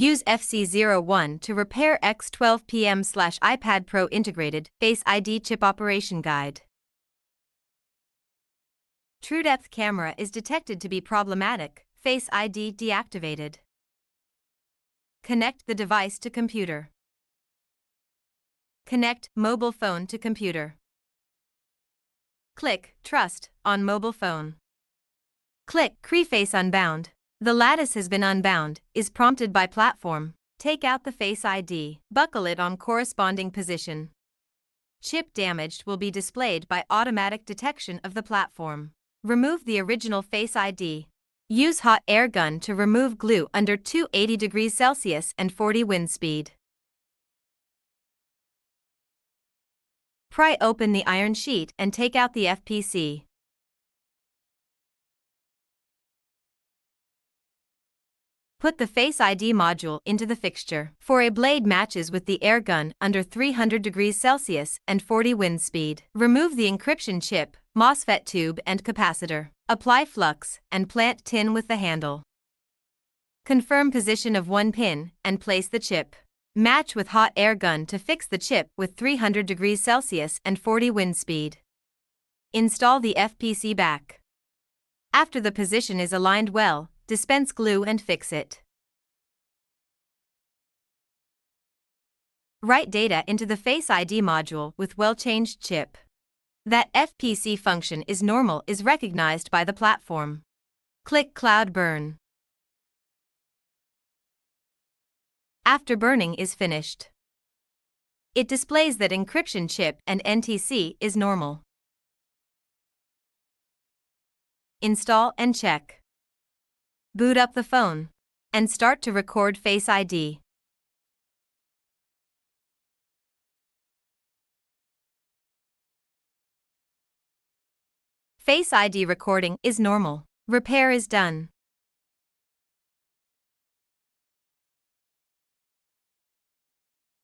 Use FC01 to repair X-12PM/iPad Pro integrated Face ID chip operation guide. True depth camera is detected to be problematic. Face ID deactivated. Connect the device to computer. Connect mobile phone to computer. Click Trust on mobile phone. Click Face Unbound. The lattice has been unbound, is prompted by platform. Take out the Face ID. Buckle it on corresponding position. Chip damaged will be displayed by automatic detection of the platform. Remove the original Face ID. Use hot air gun to remove glue under 280 degrees Celsius and 40 wind speed. Pry open the iron sheet and take out the FPC. Put the Face ID module into the fixture. For a blade matches with the air gun under 300 degrees Celsius and 40 wind speed. Remove the encryption chip, MOSFET tube and capacitor. Apply flux and plant tin with the handle. Confirm position of one pin and place the chip. Match with hot air gun to fix the chip with 300 degrees Celsius and 40 wind speed. Install the FPC back. After the position is aligned well, dispense glue and fix it. Write data into the Face ID module with well-changed chip. That FPC function is normal is recognized by the platform. Click Cloud Burn. After burning is finished, it displays that encryption chip and NTC is normal. Install and check. Boot up the phone and start to record Face ID. Face ID recording is normal. Repair is done.